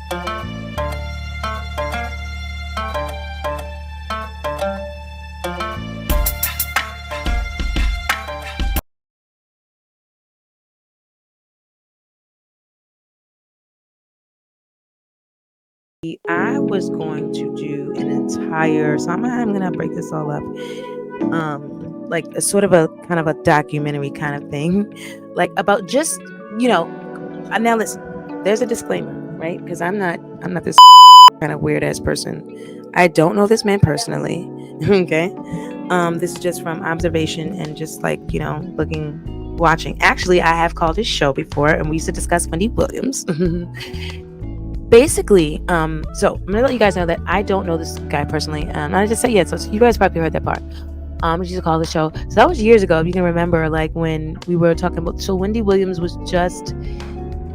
I was going to do an entire, so I'm gonna break this all up, like a sort of a kind of a documentary kind of thing, like about just now listen, there's a disclaimer, right? Because I'm not this kind of weird ass person. I don't know this man personally. Okay, this is just from observation and just like watching. Actually, I have called his show before, and we used to discuss Wendy Williams. Basically, so I'm gonna let you guys know that I don't know this guy personally. I just said so you guys probably heard that part. We used to call the show. So that was years ago. If you can remember, like when we were talking about. So Wendy Williams was just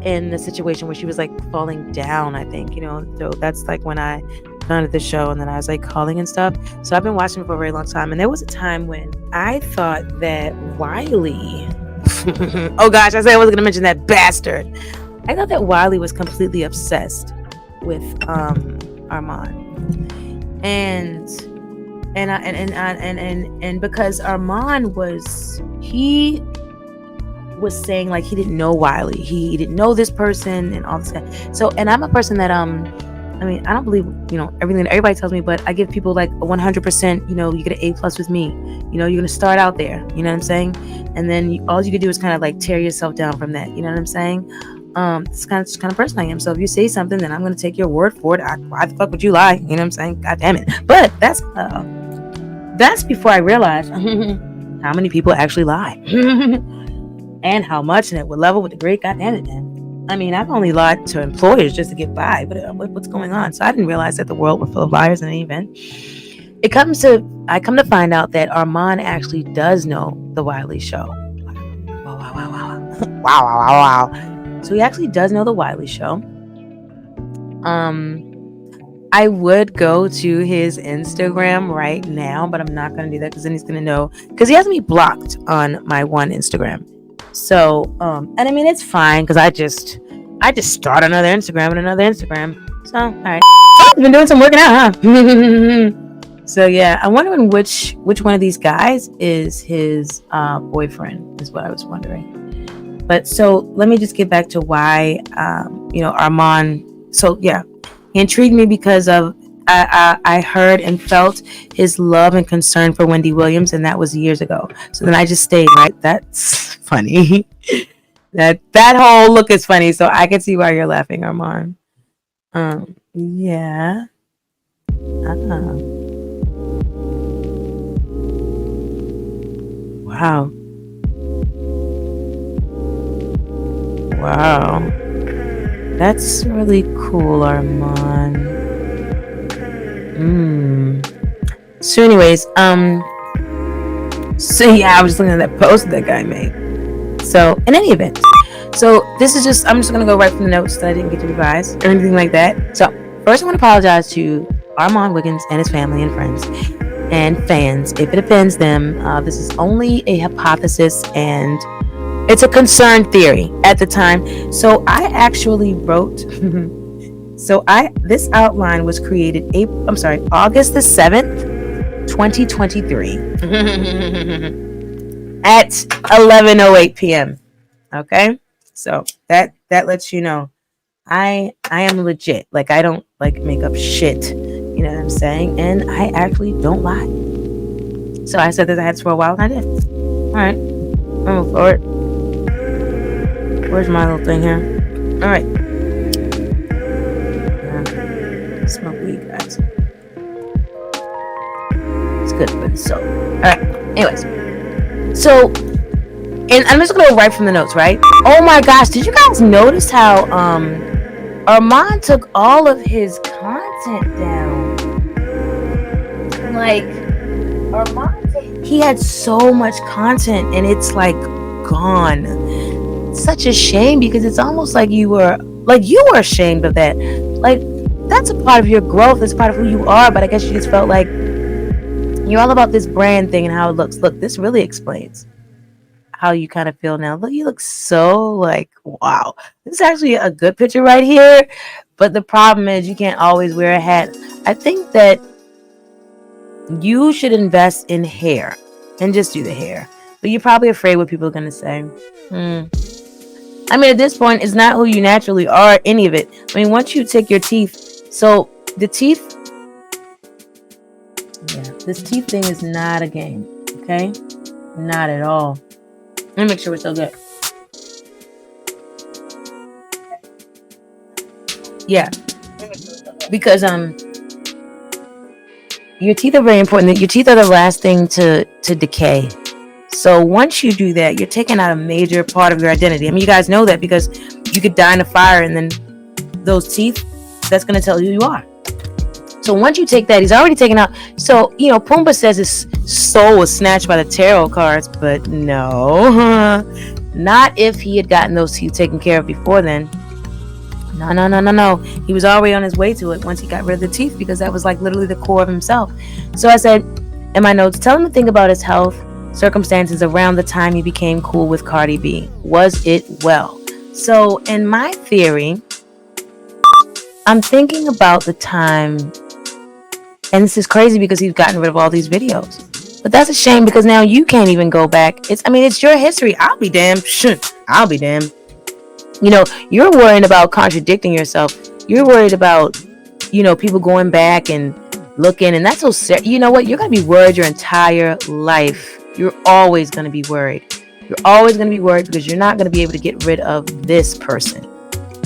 in a situation where she was like falling down. I think So that's like when I founded the show, and then I was like calling and stuff. So I've been watching for a very long time, and there was a time when I thought that Wiley. Oh gosh, I said I wasn't gonna mention that bastard. I thought that Wiley was completely obsessed with Armon, and because Armon was saying like he didn't know Wiley, he didn't know this person and all this stuff. So, and I'm a person that I don't believe everything that everybody tells me, but I give people like a 100%. You get an A+ with me. You're gonna start out there. You know what I'm saying? And then all you can do is kind of like tear yourself down from that. You know what I'm saying? It's kind of person I am. So if you say something, then I'm gonna take your word for it. Why the fuck would you lie? You know what I'm saying? God damn it. But that's before I realized how many people actually lie and how much, and it would level with the great. God damn it, man. I mean, I've only lied to employers just to get by, but what's going on? So I didn't realize that the world was full of liars in any event. I come to find out that Armon actually does know the Wiley show. Wow. So he actually does know the Wiley show. I would go to his Instagram right now, but I'm not going to do that because then he's going to know, because he has me blocked on my one Instagram. So, and I mean, it's fine because I just start another Instagram and another Instagram. So, all right. I've been doing some working out, huh? So yeah, I'm wondering which one of these guys is his boyfriend, is what I was wondering. But so let me just get back to why, Armon. So yeah, he intrigued me because of I heard and felt his love and concern for Wendy Williams, and that was years ago. So then I just stayed. Right, that's funny. that whole look is funny. So I can see why you're laughing, Armon. Yeah. Wow. Wow. That's really cool, Armon. So anyways, so yeah, I was just looking at that post that guy made. So in any event, so this is just, I'm just gonna go right from the notes that I didn't get to revise or anything like that. So first I want to apologize to Armon Wiggins and his family and friends and fans if it offends them. This is only a hypothesis and it's a concerned theory at the time. So I actually wrote this outline was created August the 7th, 2023 at 11:08 p.m. Okay? So that lets you know I am legit. Like I don't like make up shit. You know what I'm saying? And I actually don't lie. So I said that I had this for a while and I did. Alright. I'll move forward. Where's my little thing here? Alright. Yeah. Smoke weed, guys. It's good for the soul. Alright. Anyways. So, and I'm just gonna go right from the notes, right? Oh my gosh, did you guys notice how Armon took all of his content down? Like, Armon, he had so much content and it's like gone. Such a shame because it's almost like you were ashamed of that. Like, that's a part of your growth, that's part of who you are, but I guess you just felt like you're all about this brand thing and how it looks. Look, this really explains how you kind of feel now. Look, you look so like, wow. This is actually a good picture right here, But the problem is you can't always wear a hat. I think that you should invest in hair and just do the hair. But you're probably afraid what people are going to say. I mean, at this point, it's not who you naturally are, any of it. I mean, once you take your teeth, so the teeth, this teeth thing is not a game, okay? Not at all. Let me make sure we're still good. Yeah, because your teeth are very important. Your teeth are the last thing to decay. So once you do that, you're taking out a major part of your identity. I mean, you guys know that because you could die in a fire, and then those teeth, that's going to tell you who you are. So once you take that, he's already taken out. So, you know, Pumbaa says his soul was snatched by the tarot cards, but no, not if he had gotten those teeth taken care of before then. No. He was already on his way to it once he got rid of the teeth, because that was like literally the core of himself. So I said in my notes, tell him to think about his health circumstances around the time he became cool with Cardi B. Was it well? So in my theory, I'm thinking about the time, and this is crazy because he's gotten rid of all these videos. But that's a shame, because now you can't even go back. It's your history. I'll be damned. I'll be damned. You know, you're worried about contradicting yourself. You're worried about, you know, people going back and looking, and that's so sad. You know what? You're going to be worried your entire life. You're always going to be worried. You're always going to be worried because you're not going to be able to get rid of this person.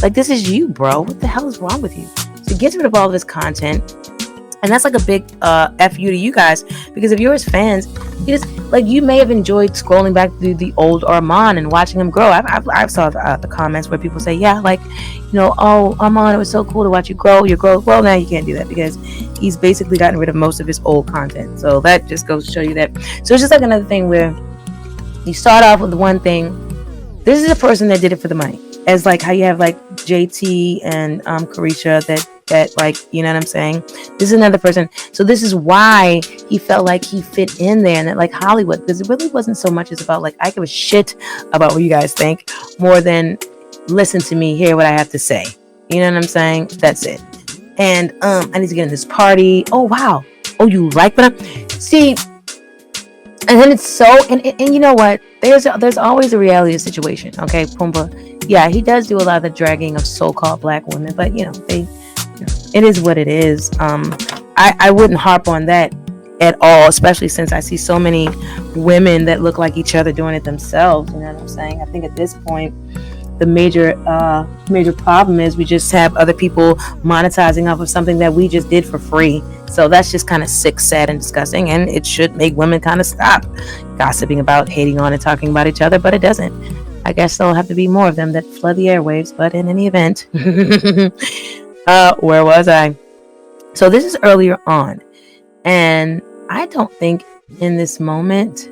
Like, this is you, bro. What the hell is wrong with you? So get rid of all of this content. And that's like a big F you to you guys, because if you're his fans, you may have enjoyed scrolling back through the old Armon and watching him grow. I've saw the comments where people say, yeah, like, you know, oh, Armon, it was so cool to watch you grow. Your growth. Well, now you can't do that because he's basically gotten rid of most of his old content. So that just goes to show you that. So it's just like another thing where you start off with one thing. This is a person that did it for the money, as like how you have like JT and Carisha that like, you know what I'm saying? This is another person. So this is why he felt like he fit in there, and that like Hollywood, because it really wasn't so much as about like, I give a shit about what you guys think, more than listen to me, hear what I have to say. You know what I'm saying? That's it. And I need to get in this party. Oh wow. Oh, you like what I'm see? And then it's so, and you know what? There's always a reality situation. Okay, Pumbaa. Yeah, he does do a lot of the dragging of so-called black women, but you know, it is what it is. I wouldn't harp on that at all, especially since I see so many women that look like each other doing it themselves. You know what I'm saying? I think at this point, the major problem is we just have other people monetizing off of something that we just did for free. So that's just kind of sick, sad, and disgusting, and it should make women kind of stop gossiping about, hating on, and talking about each other, but it doesn't. I guess there'll have to be more of them that flood the airwaves, but in any event, where was I? So this is earlier on, and I don't think in this moment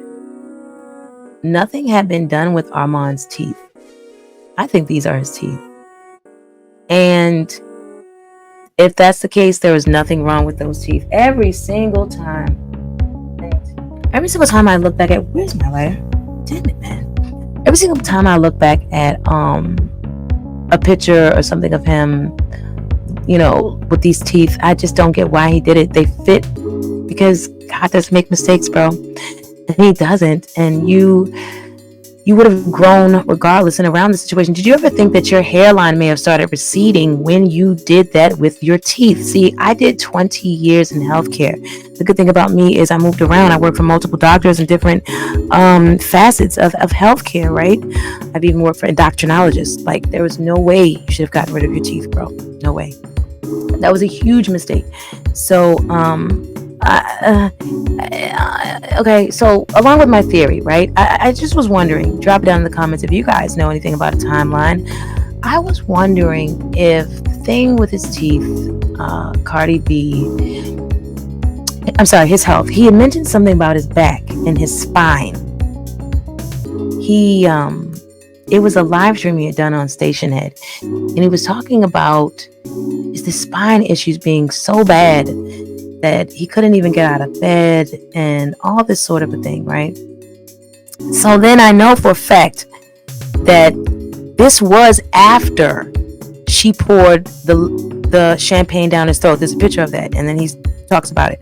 nothing had been done with Armon's teeth. I think these are his teeth, and if that's the case, there was nothing wrong with those teeth. Every single time I look back at, where's my lighter? Damn it, man. Every single time I look back at a picture or something of him, you know, with these teeth, I just don't get why he did it. They fit because God doesn't make mistakes, bro. And he doesn't. And you would have grown regardless and around the situation. Did you ever think that your hairline may have started receding when you did that with your teeth? See, I did 20 years in healthcare. The good thing about me is I moved around. I worked for multiple doctors in different facets of healthcare, right? I've even worked for endocrinologists. Like, there was no way you should have gotten rid of your teeth, bro. No way. That was a huge mistake. So, okay, so along with my theory, right, I just was wondering, drop it down in the comments if you guys know anything about a timeline. I was wondering if the thing with his teeth, Cardi B, I'm sorry, his health, he had mentioned something about his back and his spine. It was a live stream he had done on Station Head, and he was talking about the spine issues being so bad that he couldn't even get out of bed and all this sort of a thing, right? So then I know for a fact that this was after she poured the the champagne down his throat. There's a picture of that, and then he talks about it.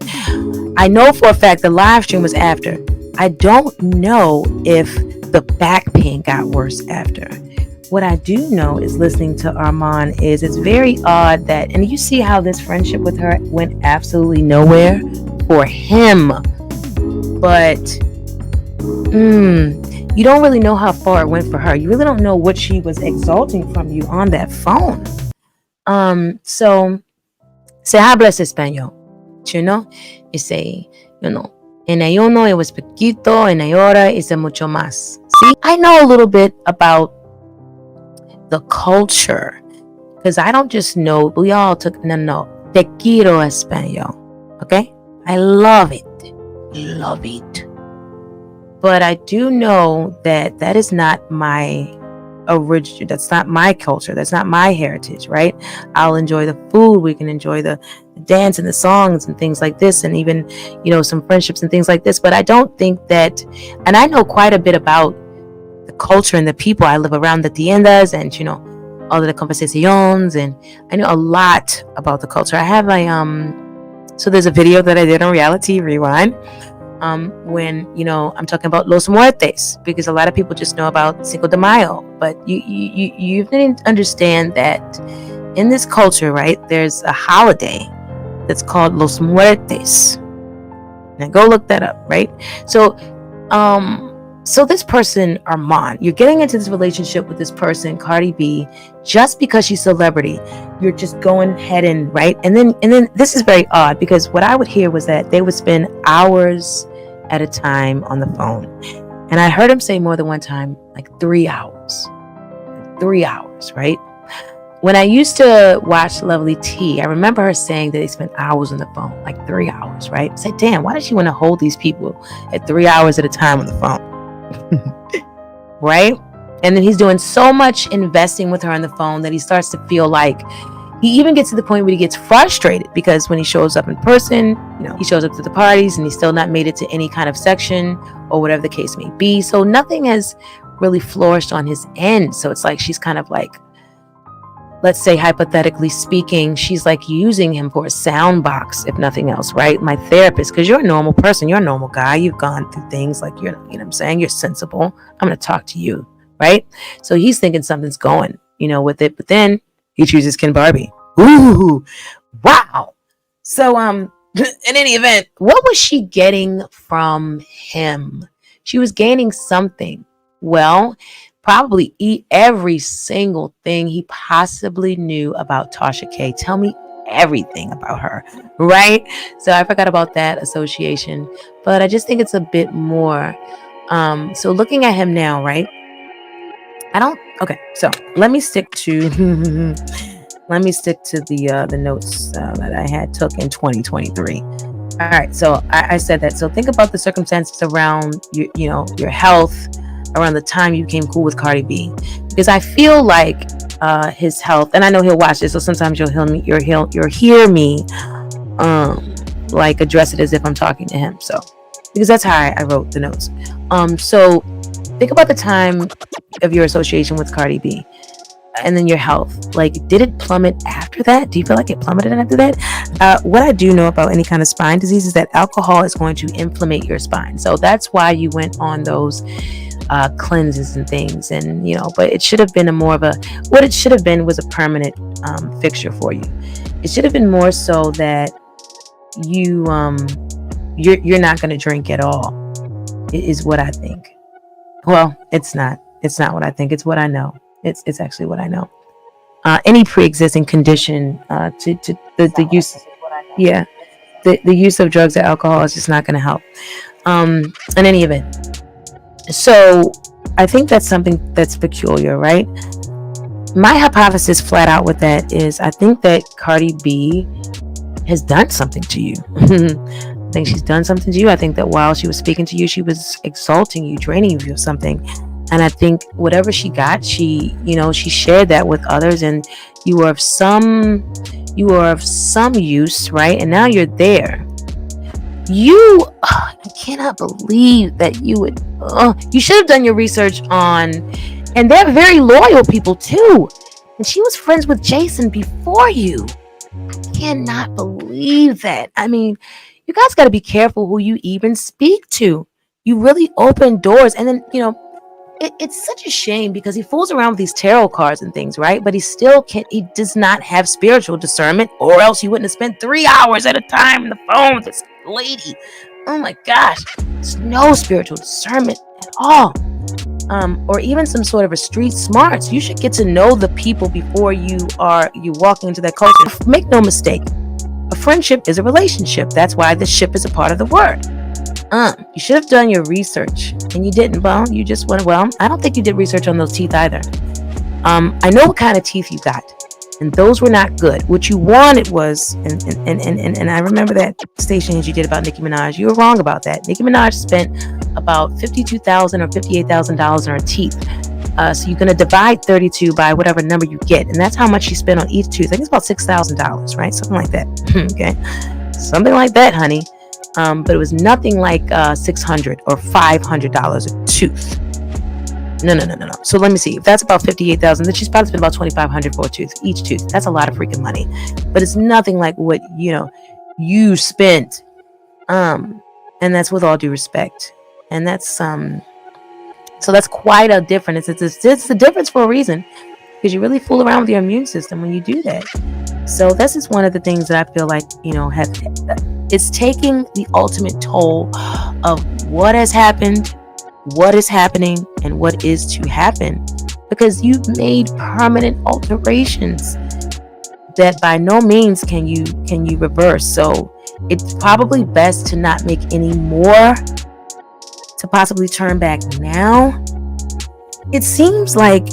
I know for a fact the live stream was after. I don't know if the back pain got worse after. What I do know is listening to Armon is it's very odd that, and you see how this friendship with her went absolutely nowhere for him. But you don't really know how far it went for her. You really don't know what she was exalting from you on that phone. So se habla español, you know? You say, en el uno it was poquito, en el ahora it's mucho más. See, I know a little bit about the culture, because I don't just know, we all took, te quiero español, okay? I love it. But I do know that that is not my original, that's not my culture, that's not my heritage, right? I'll enjoy the food, we can enjoy the dance and the songs and things like this, and even, some friendships and things like this, but I don't think that, and I know quite a bit about the culture and the people. I live around the tiendas and, all of the conversaciones, and I know a lot about the culture. I have so there's a video that I did on Reality Rewind, when, I'm talking about Los Muertes, because a lot of people just know about Cinco de Mayo, but you didn't understand that in this culture, right, there's a holiday that's called Los Muertes. Now go look that up, right? So this person, Armon, you're getting into this relationship with this person, Cardi B, just because she's a celebrity. You're just going head in, right? And then this is very odd, because what I would hear was that they would spend hours at a time on the phone. And I heard him say more than one time, like 3 hours. 3 hours, right? When I used to watch Lovely T, I remember her saying that they spent hours on the phone, like 3 hours, right? I said, damn, why does she want to hold these people at 3 hours at a time on the phone? Right? And then he's doing so much investing with her on the phone that he starts to feel like, he even gets to the point where he gets frustrated, because when he shows up in person, he shows up to the parties and he's still not made it to any kind of section or whatever the case may be. So nothing has really flourished on his end. So it's like she's kind of like, let's say hypothetically speaking, she's like using him for a sound box, if nothing else, right? My therapist, because you're a normal person, you're a normal guy, you've gone through things, like you're, what I'm saying, you're sensible. I'm going to talk to you, right? So he's thinking something's going, with it, but then he chooses Ken Barbie. Ooh, wow. So, in any event, what was she getting from him? She was gaining something. Well, probably eat every single thing he possibly knew about Tasha K. Tell me everything about her, right? So I forgot about that association, but I just think it's a bit more. So looking at him now, right? Okay, so let me stick to the notes that I had took in 2023. All right, so I said that. So think about the circumstances around your health, around the time you became cool with Cardi B, because I feel like his health, and I know he'll watch this, so sometimes you'll hear me like address it as if I'm talking to him. So because that's how I wrote the notes. So think about the time of your association with Cardi B, and then your health. Like, did it plummet after that? Do you feel like it plummeted after that? What I do know about any kind of spine disease is that alcohol is going to inflammate your spine. So that's why you went on those cleanses and things, and but it should have been what it should have been was a permanent fixture for you. It should have been more so that you're not going to drink at all, is what I think. Well, it's not what I think, it's what I know. It's actually what I know. Any pre-existing condition, to the use, the use of drugs or alcohol is just not going to help. In any event, so I think that's something that's peculiar, right? My hypothesis flat out with that is, I think that Cardi B has done something to you. I think she's done something to you. I think that while she was speaking to you, she was exalting you, draining you of something. And I think whatever she got, she shared that with others, and you were of some use, right? And now you're there. I cannot believe that you should have done your research on, and they're very loyal people too. And she was friends with Jason before you. cannot believe that. I mean, you guys got to be careful who you even speak to. You really open doors. And then, it's such a shame because he fools around with these tarot cards and things, right? But he does not have spiritual discernment, or else he wouldn't have spent 3 hours at a time on the phone with this lady. Oh my gosh. There's no spiritual discernment at all. Or even some sort of a street smarts. You should get to know the people before you walking into that culture. Make no mistake, a friendship is a relationship. That's why the ship is a part of the word. You should have done your research, and you didn't. Well, you just went. Well, I don't think you did research on those teeth either. I know what kind of teeth you got, and those were not good. What you wanted was, and I remember that station you did about Nicki Minaj. You were wrong about that. Nicki Minaj spent about $52,000 or $58,000 on her teeth. So you're gonna divide 32 by whatever number you get, and that's how much she spent on each tooth. I think it's about $6,000, right? Something like that. Okay, something like that, honey. But it was nothing like $600 or $500 a tooth. No. So let me see. If that's about $58,000, then she's probably spent about $2,500 for each tooth. That's a lot of freaking money. But it's nothing like what you spent. And that's with all due respect. And that's so that's quite a difference. It's a difference for a reason, because you really fool around with your immune system when you do that. So this is one of the things that I feel like it's taking the ultimate toll of what has happened, what is happening, and what is to happen, because you've made permanent alterations that by no means can you reverse. So it's probably best to not make any more, to possibly turn back now. It seems like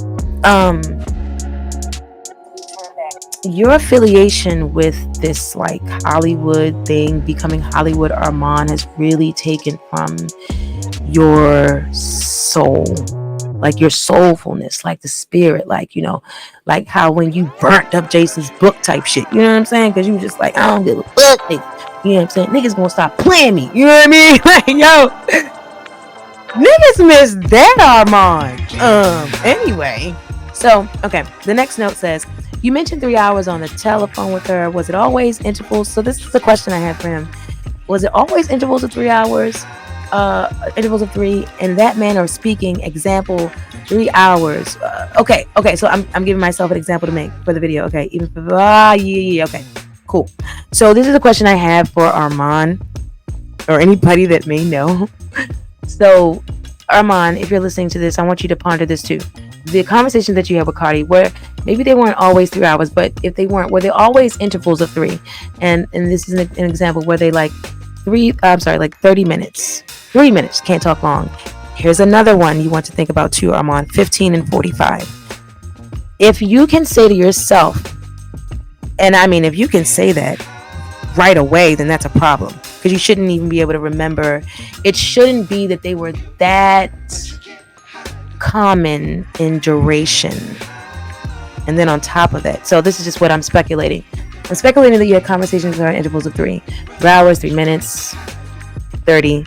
your affiliation with this like Hollywood thing, becoming Hollywood Armon, has really taken from your soul, like your soulfulness, like the spirit, like like how when you burnt up Jason's book type shit, you know what I'm saying? Because you were just like, I don't give a fuck, nigga. You know what I'm saying? Niggas gonna stop playing me. You know what I mean? Like, niggas miss that Armon. Anyway, so okay, the next note says, you mentioned 3 hours on the telephone with her. Was it always intervals? So this is the question I had for him. Was it always intervals of 3 hours? Intervals of 3, in that manner of speaking? Example, 3 hours. Okay. So I'm giving myself an example to make for the video. Okay, even for okay, cool. So this is a question I have for Armon, or anybody that may know. So Armon, if you're listening to this, I want you to ponder this too. The conversations that you had with Cardi, where maybe they weren't always 3 hours, but if they weren't, were they always intervals of 3? And this is an example where they like 30 minutes. 3 minutes, can't talk long. Here's another one you want to think about too, Armon, 15 and 45. If you can say to yourself, and I mean, if you can say that right away, then that's a problem, because you shouldn't even be able to remember. It shouldn't be that they were that common in duration. And then on top of that, so this is just what I'm speculating. I'm speculating that you had conversations are intervals of 3 hours, 3 minutes, 30,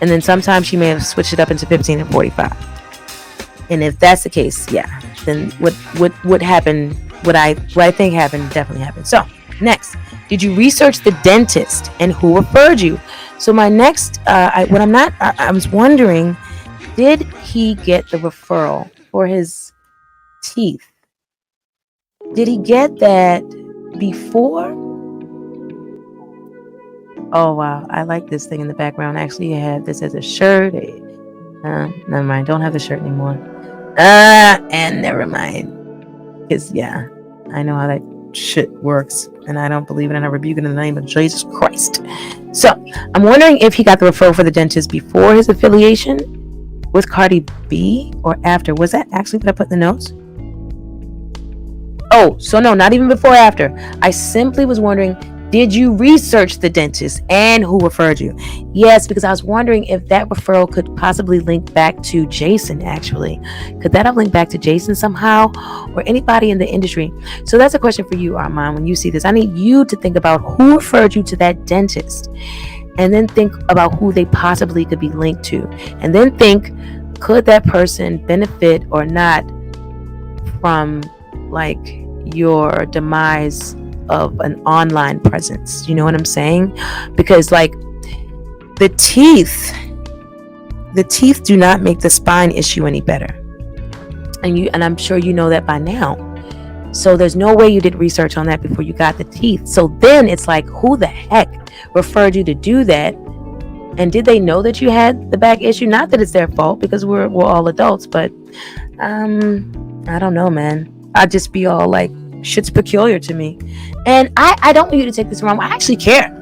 and then sometimes she may have switched it up into 15 and 45. And if that's the case, yeah, then what happened, what I think happened, definitely happened. So next, did you research the dentist and who referred you? So my next, I was wondering, did he get the referral for his teeth? Did he get that before? Oh wow, I like this thing in the background. Actually, I have this as a shirt. Never mind, don't have the shirt anymore. And never mind, because yeah, I know how that shit works, and I don't believe it, and I rebuke it in the name of Jesus Christ. So I'm wondering if he got the referral for the dentist before his affiliation with Cardi B or after. Was that actually what I put in the notes? Oh, so no, not even before or after. I simply was wondering, did you research the dentist and who referred you? Yes, because I was wondering if that referral could possibly link back to Jason, actually. Could that have linked back to Jason somehow, or anybody in the industry? So that's a question for you, Armon. When you see this, I need you to think about who referred you to that dentist, and then think about who they possibly could be linked to. And then think, could that person benefit or not from like your demise of an online presence. You know what I'm saying? Because like the teeth do not make the spine issue any better. And I'm sure you know that by now. So there's no way you did research on that before you got the teeth. So then it's like, who the heck referred you to do that? And did they know that you had the back issue? Not that it's their fault, because we're all adults, but I don't know, man. I'd just be all like, shit's peculiar to me. And I don't want you to take this wrong. I actually care.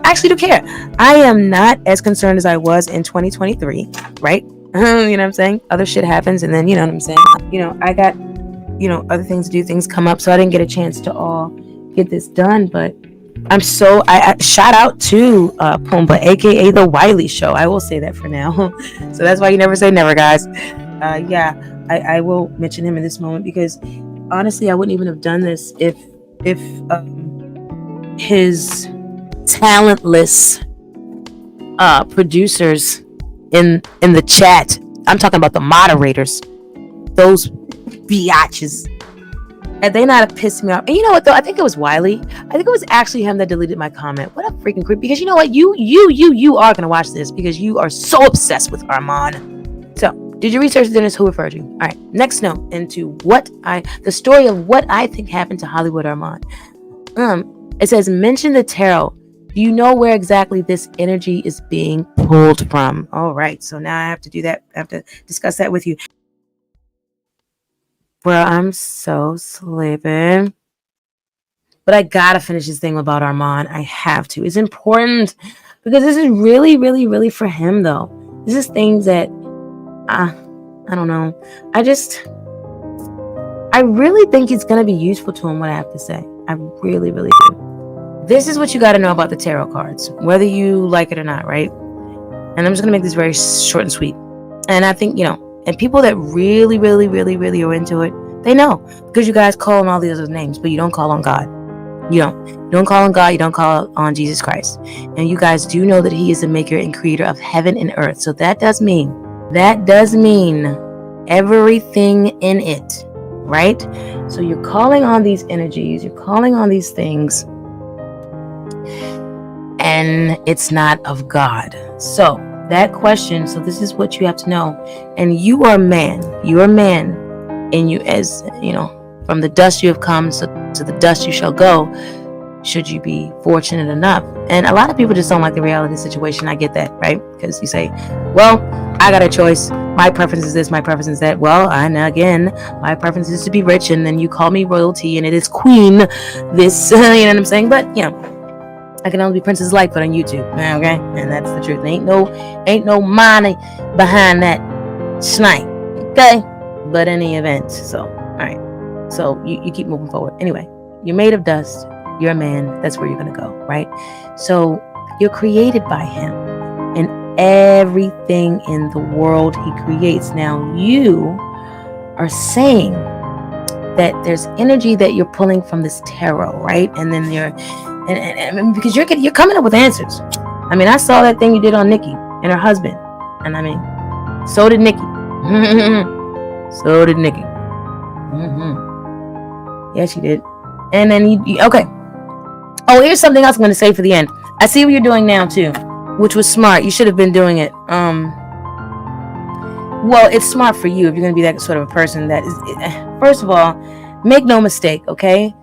I actually do care. I am not as concerned as I was in 2023, right? You know what I'm saying? Other shit happens, and then, you know what I'm saying? You know, I got, you know, other things to do, things come up, so I didn't get a chance to all get this done. But I'm so, I shout out to Pumbaa, aka the Wiley Show. I will say that for now. So that's why you never say never, guys. Yeah, I will mention him in this moment, because honestly, I wouldn't even have done this if his talentless producers in the chat, I'm talking about the moderators, those biatches, and they not have pissed me off. And you know what though? I think it was Wiley. I think it was actually him that deleted my comment. What a freaking creep! Because you know what? You are gonna watch this because you are so obsessed with Armon. So, did you research Dennis who referred you? All right. Next note into the story of what I think happened to Hollywood Armon. It says, mention the tarot. Do you know where exactly this energy is being pulled from? All right. So now I have to do that. I have to discuss that with you. Well, I'm so sleeping. But I gotta finish this thing about Armon. I have to. It's important because this is really, really, really for him, though. This is things that I don't know. I really think it's gonna be useful to him, what I have to say. I really, really do. This is what you gotta know about the tarot cards, whether you like it or not, right? And I'm just gonna make this very short and sweet. And I think, you know, and people that really, really, really, really are into it, they know. Because you guys call on all these other names, but you don't call on God. You don't call on God, you don't call on Jesus Christ. And you guys do know that he is the maker and creator of heaven and earth. So that does mean everything in it, right? So you're calling on these energies, you're calling on these things, and it's not of God. So that question, so this is what you have to know. And you are a man, and you, as you know, from the dust you have come, so to the dust you shall go, should you be fortunate enough. And a lot of people just don't like the reality situation. I get that, right? Because you say, well, I got a choice. My preference is this, my preference is that. Well, and again, my preference is to be rich, and then you call me royalty, and it is queen this, you know what I'm saying? But, you know, I can only be PrincessLiteFut on YouTube, okay? And that's the truth. Ain't no money behind that snipe, okay? But in any event, so, all right. So you keep moving forward. Anyway, you're made of dust. You're a man. That's where you're going to go, right? So you're created by him, and everything in the world he creates. Now you are saying that there's energy that you're pulling from this tarot, right? And then and because you're coming up with answers. I mean, I saw that thing you did on Nikki and her husband, and I mean, so did Nikki. So did Nikki. Yeah, she did. And then you okay. Oh, here's something else I'm going to say for the end. I see what you're doing now too, which was smart. You should have been doing it. Well, it's smart for you if you're going to be that sort of a person that is. First of all, make no mistake, okay?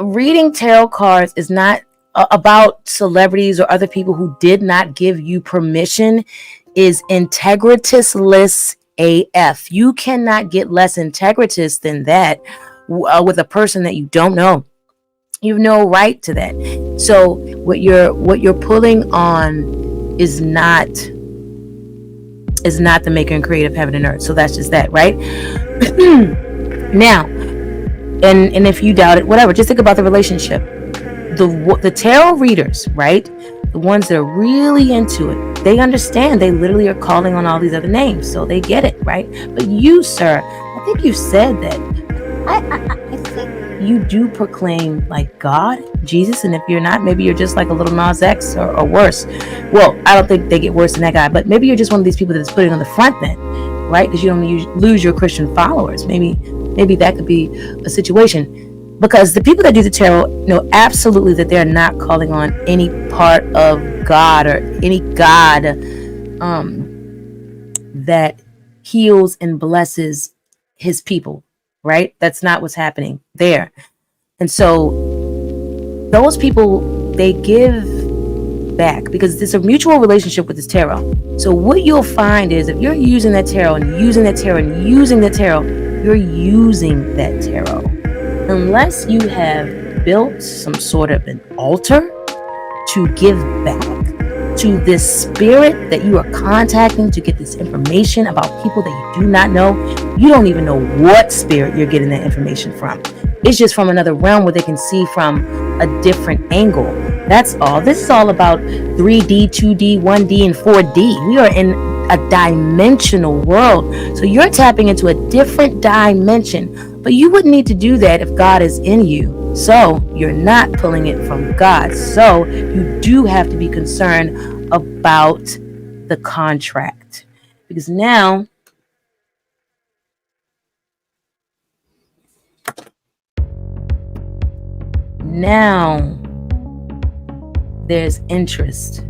Reading tarot cards is not about celebrities or other people who did not give you permission. Is integrities-less AF. You cannot get less integritous than that with a person that you don't know. You have no right to that. So what you're pulling on is not the maker and creator of heaven and earth. So that's just that, right? Now, and if you doubt it, whatever, just think about the relationship. The tarot readers, right? The ones that are really into it, they understand. They literally are calling on all these other names, so they get it, right? But you, sir, I think you said that. I think you do proclaim like God, Jesus, and if you're not, maybe you're just like a little Nas X or worse. Well, I don't think they get worse than that guy, but maybe you're just one of these people that's putting on the front then, right? Because you don't lose your Christian followers. Maybe that could be a situation. Because the people that do the tarot know absolutely that they're not calling on any part of God or any God that heals and blesses his people, right? That's not what's happening there. And so those people, they give back because it's a mutual relationship with this tarot. So what you'll find is if you're using that tarot and using that tarot and using that tarot, you're using that tarot. Unless you have built some sort of an altar to give back to this spirit that you are contacting to get this information about people that you do not know, you don't even know what spirit you're getting that information from. It's just from another realm where they can see from a different angle. That's all. This is all about 3D, 2D, 1D, and 4D. We are in a dimensional world. So you're tapping into a different dimension. But you wouldn't need to do that if God is in you. So you're not pulling it from God. So you do have to be concerned about the contract. Because now there's interest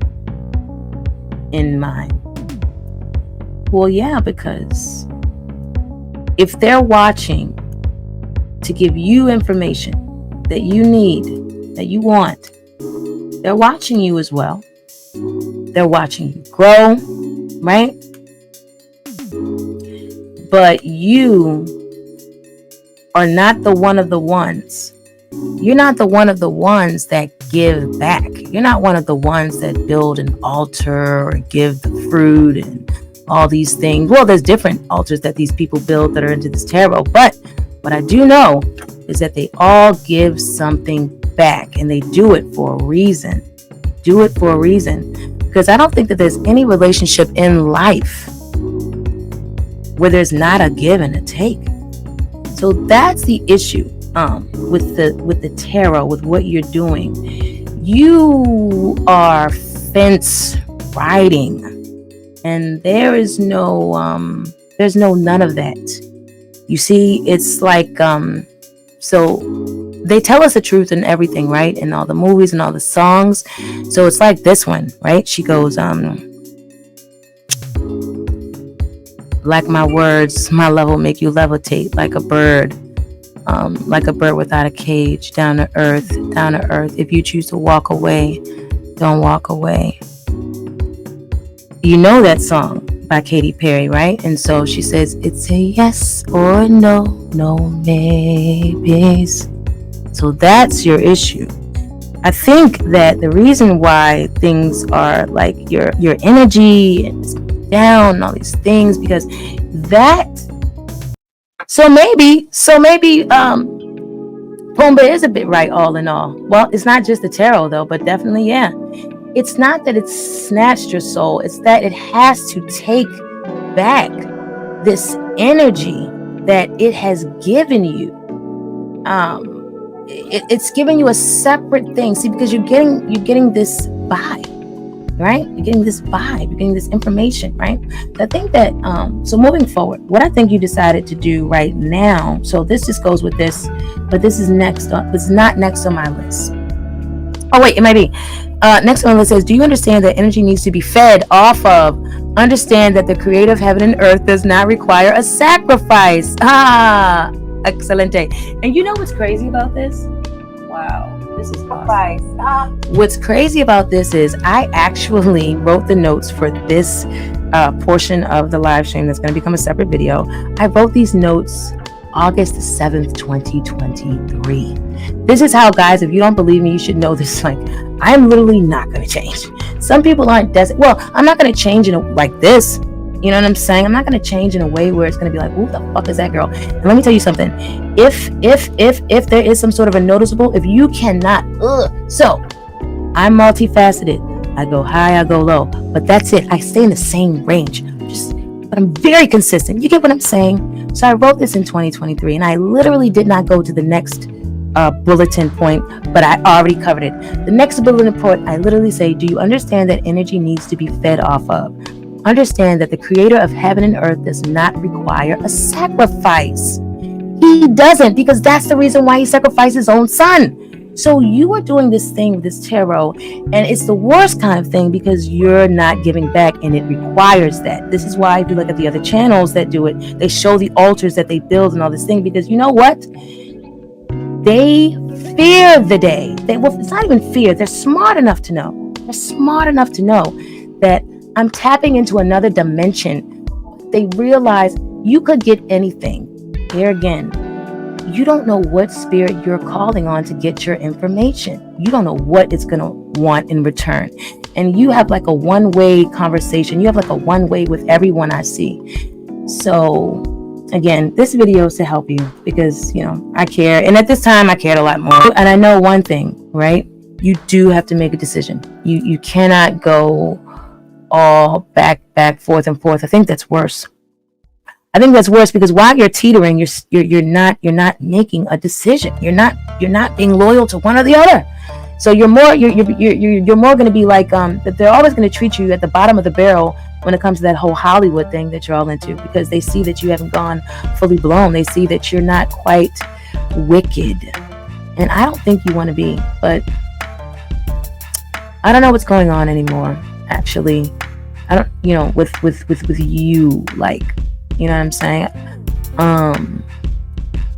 in mine. Well, yeah, because if they're watching to give you information that you need, that you want, they're watching you as well. They're watching you grow, right? But you are not the one of the ones. You're not the one of the ones that give back. You're not one of the ones that build an altar or give the fruit and all these things. Well, there's different altars that these people build that are into this tarot. But what I do know is that they all give something back, and they do it for a reason. Do it for a reason. Because I don't think that there's any relationship in life where there's not a give and a take. So that's the issue with the tarot, with what you're doing. You are fence riding, and there's no none of that. You see, it's like so they tell us the truth in everything, right? In all the movies and all the songs. So it's like this one, right? She goes, like my words, my love will make you levitate like a bird without a cage, down to earth. If you choose to walk away, don't walk away. You know that song by Katy Perry, right? And so she says, it's a yes or no, no maybes. So that's your issue. I think that the reason why things are like your energy is down and all these things, because that so maybe Pumbaa is a bit right all in all. Well, it's not just the tarot though, but definitely, yeah. It's not that it's snatched your soul, it's that it has to take back this energy that it has given you. It's giving you a separate thing. See, because you're getting this vibe, right? You're getting this vibe, you're getting this information, right? So I think that so moving forward, what I think you decided to do right now, so this just goes with this, but this is next on, it's not next on my list. Oh wait, it might be. Next one says, do you understand that energy needs to be fed off of? Understand that the creator of heaven and earth does not require a sacrifice. Excelente. And you know what's crazy about this? Wow, this is awesome. What's crazy about this is I actually wrote the notes for this portion of the live stream that's going to become a separate video. I wrote these notes August 7th, 2023. This is how, guys, if you don't believe me, you should know this. Like, I'm literally not going to change. Some people aren't well, I'm not going to change in like this. You know what I'm saying? I'm not going to change in a way where it's going to be like, who the fuck is that girl? And let me tell you something. If there is some sort of a noticeable, if you cannot, so I'm multifaceted. I go high, I go low, but that's it. I stay in the same range. But I'm very consistent. You get what I'm saying? So I wrote this in 2023, and I literally did not go to the next bulletin point, but I already covered it. The next bulletin point, I literally say, do you understand that energy needs to be fed off of? Understand that the creator of heaven and earth does not require a sacrifice. He doesn't, because that's the reason why he sacrificed his own son. So you are doing this thing with this tarot, and it's the worst kind of thing because you're not giving back, and it requires that. This is why if you look at the other channels that do it, they show the altars that they build and all this thing, because you know what? They fear the day. It's not even fear. They're smart enough to know. They're smart enough to know that I'm tapping into another dimension. They realize you could get anything. Here again, you don't know what spirit you're calling on to get your information. You don't know what it's going to want in return. And you have like a one-way conversation. You have like a one-way with everyone I see. So again, this video is to help you because, you know, I care. And at this time, I cared a lot more. And I know one thing, right? You do have to make a decision. You cannot go all back, forth and forth. I think that's worse. I think that's worse because while you're teetering, you're not making a decision. You're not being loyal to one or the other. So you're more going to be like that. They're always going to treat you at the bottom of the barrel when it comes to that whole Hollywood thing that you're all into, because they see that you haven't gone fully blown. They see that you're not quite wicked, and I don't think you want to be. But I don't know what's going on anymore. Actually, I don't. You know, with you, like. You know what I'm saying?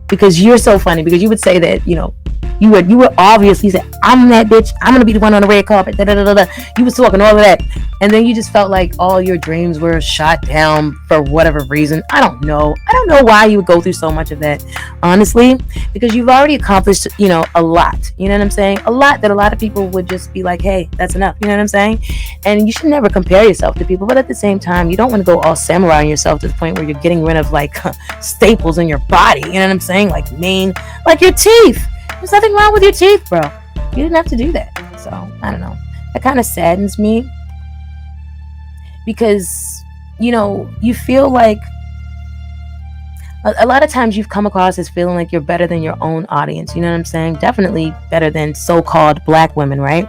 Because you're so funny. Because you would say that, you know, you would obviously say, I'm that bitch. I'm gonna be the one on the red carpet. Da, da, da, da, da. You was talking all of that, and then you just felt like all your dreams were shot down for whatever reason. I don't know why you would go through so much of that, honestly, because you've already accomplished, you know, a lot. You know what I'm saying? A lot that a lot of people would just be like, hey, that's enough. You know what I'm saying? And you should never compare yourself to people, but at the same time, you don't want to go all samurai on yourself to the point where you're getting rid of like staples in your body. You know what I'm saying? Like your teeth. There's nothing wrong with your teeth, bro. You didn't have to do that. So I don't know. That kind of saddens me because, you know, you feel like a lot of times you've come across as feeling like you're better than your own audience. You know what I'm saying? Definitely better than so-called black women, right?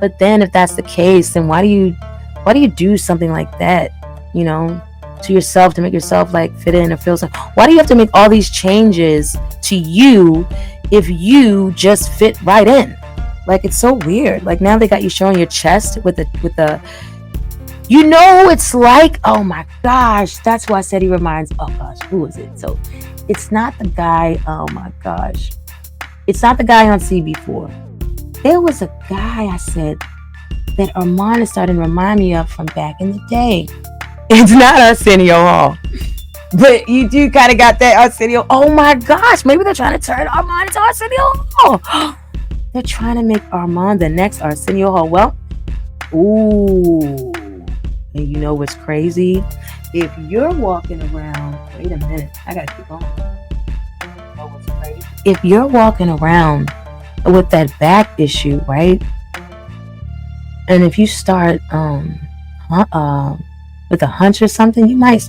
But then if that's the case, then why do you do something like that, you know, to yourself, to make yourself like fit in or feel like, why do you have to make all these changes to you if you just fit right in? Like, it's so weird. Like, now they got you showing your chest with the you know, it's like, oh my gosh, that's why I said he reminds, oh gosh, who is it? So it's not the guy, oh my gosh, it's not the guy on CB4. There was a guy, I said, that Armon is starting to remind me of from back in the day. It's not Arsenio Hall, but you do kind of got that Arsenio. Oh my gosh, maybe they're trying to turn Armon into Arsenio Hall. They're trying to make Armon the next Arsenio Hall. Well, ooh. And you know what's crazy? If you're walking around, wait a minute, I gotta keep on. You know what's crazy? If you're walking around with that back issue, right? And if you start with a hunch or something, you might,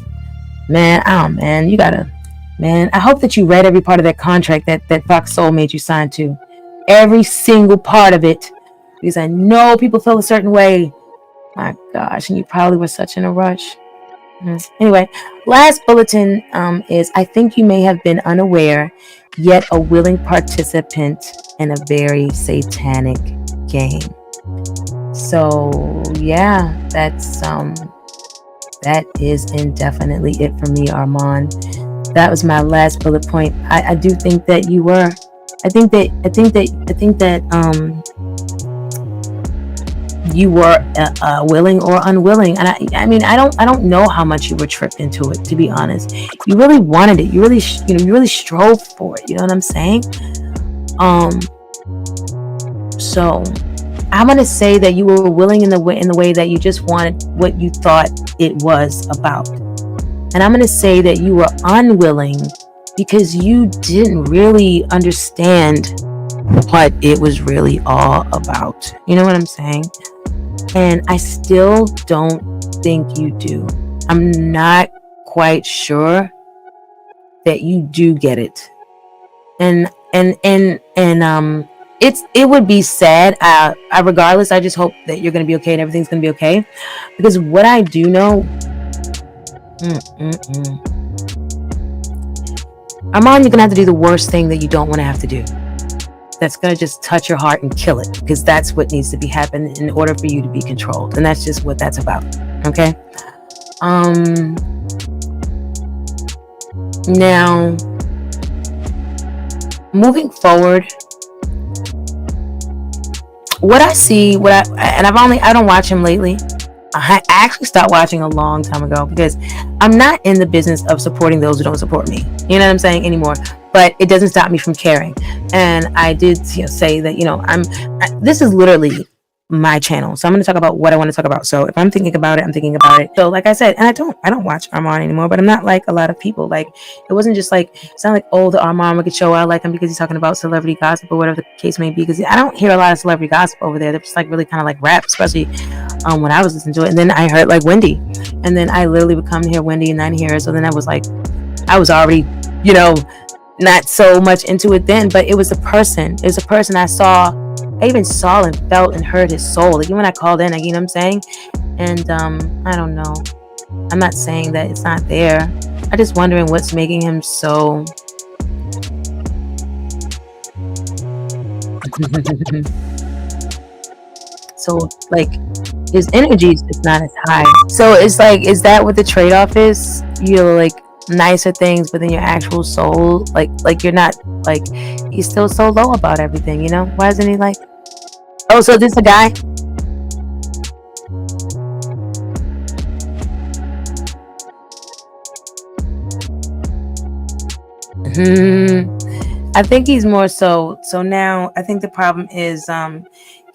man, you gotta, man, I hope that you read every part of that contract that Fox Soul made you sign to. Every single part of it. Because I know people feel a certain way. My gosh, and you probably were such in a rush. Anyway, last bulletin is, I think you may have been unaware, yet a willing participant in a very satanic game. So yeah, that is indefinitely it for me, Armon. That was my last bullet point. I do think that you were. I think that you were willing or unwilling, and I mean, I don't know how much you were tripped into it, to be honest. You really wanted it. You really you really strove for it. You know what I'm saying? So I'm gonna say that you were willing in the way that you just wanted what you thought it was about, and I'm gonna say that you were unwilling because you didn't really understand what it was really all about. You know what I'm saying? And I still don't think you do. I'm not quite sure that you do get it. And it would be sad. Regardless, I just hope that you're gonna be okay and everything's gonna be okay. Because what I do know, Armon, you're gonna have to do the worst thing that you don't want to have to do. That's gonna just touch your heart and kill it, because that's what needs to be happening in order for you to be controlled, and that's just what that's about. Okay. Now, moving forward, what I see, I don't watch him lately. I actually stopped watching a long time ago because I'm not in the business of supporting those who don't support me. You know what I'm saying, anymore. But it doesn't stop me from caring. And I did, say that, this is literally my channel, so I'm going to talk about what I want to talk about. So if I'm thinking about it, I'm thinking about it. So like I said, and I don't watch Armon anymore, but I'm not like a lot of people. Like, it wasn't just like, it's not like, oh, the Armon Wicked Show, I like him because he's talking about celebrity gossip or whatever the case may be, because I don't hear a lot of celebrity gossip over there. They're just like really kind of like rap, especially when I was listening to it. And then I heard like Wendy, and then I literally would come to hear Wendy and then hear her. So then I was like, I was already, not so much into it then, but it was a person I even saw and felt and heard his soul. Like, even when I called in, you know what I'm saying? And I don't know. I'm not saying that it's not there. I'm just wondering what's making him so so like his energy is just not as high. So it's like, is that what the trade-off is? You're like nicer things, but then your actual soul, like you're not, like, he's still so low about everything, why isn't he like, oh, so this a guy? I think he's more so now I think the problem is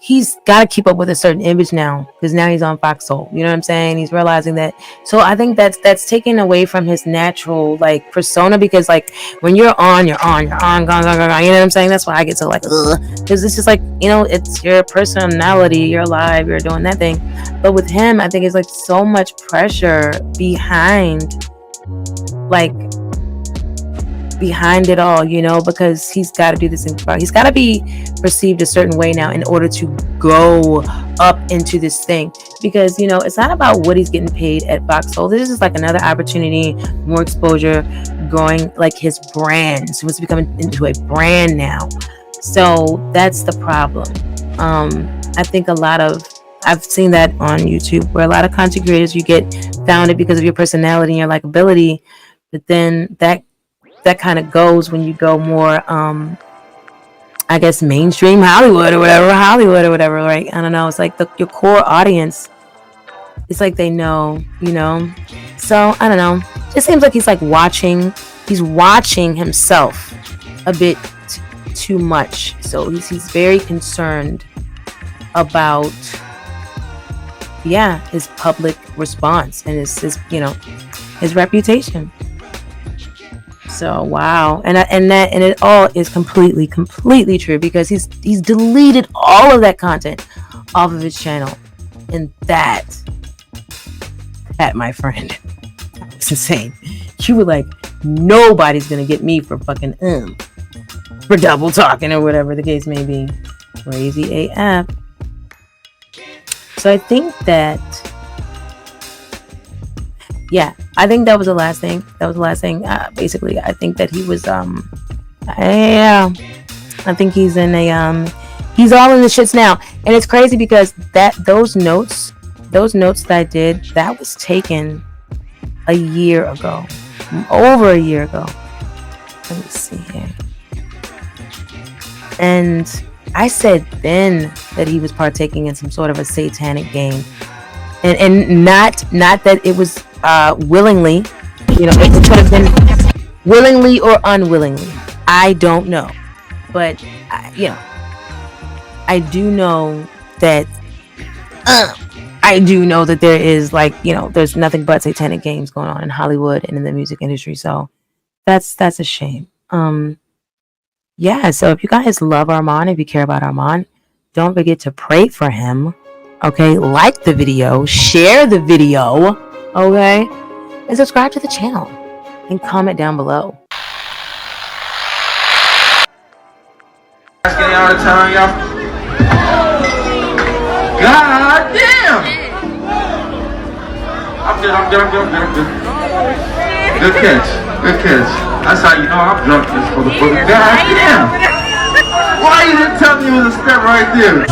he's got to keep up with a certain image now, because now he's on Fox Soul. You know what I'm saying? He's realizing that. So I think that's taken away from his natural like persona, because like when you're on, gone. You know what I'm saying? That's why I get so like, because it's just like, it's your personality. You're alive. You're doing that thing. But with him, I think it's like so much pressure behind it all, because he's got to do this thing. He's got to be perceived a certain way now in order to go up into this thing, because it's not about what he's getting paid at Fox Soul. This is like another opportunity, more exposure, growing like his brand. So it's becoming into a brand now. So that's the problem. I think I've seen that on YouTube, where a lot of content creators, you get founded because of your personality and your likability, but then that kind of goes when you go more I guess mainstream Hollywood or whatever, right? I don't know, it's like your core audience, it's like they know, so I don't know, it seems like he's watching himself a bit too much. So he's very concerned about his public response and his reputation. So wow, and it all is completely true, because he's deleted all of that content off of his channel, and that my friend, it's insane. You were like, nobody's gonna get me for fucking for double talking or whatever the case may be. Crazy AF. So I think that. Yeah, I think that was the last thing. Basically, I think that he was, I think he's in he's all in the shits now. And it's crazy because those notes that I did, that was taken a year ago, over a year ago. Let me see here. And I said then that he was partaking in some sort of a satanic game. And not that it was willingly, it could have been willingly or unwillingly. I don't know, but I do know that there is there's nothing but satanic games going on in Hollywood and in the music industry. So that's a shame. So if you guys love Armon, if you care about Armon, don't forget to pray for him. Okay, like the video, share the video, okay, and subscribe to the channel, and comment down below. Asking y'all to turn y'all. God damn! I'm good. Good catch. Good catch. That's how you know I'm drunk this motherfucker. God damn. Why you didn't tell me it was a step right there?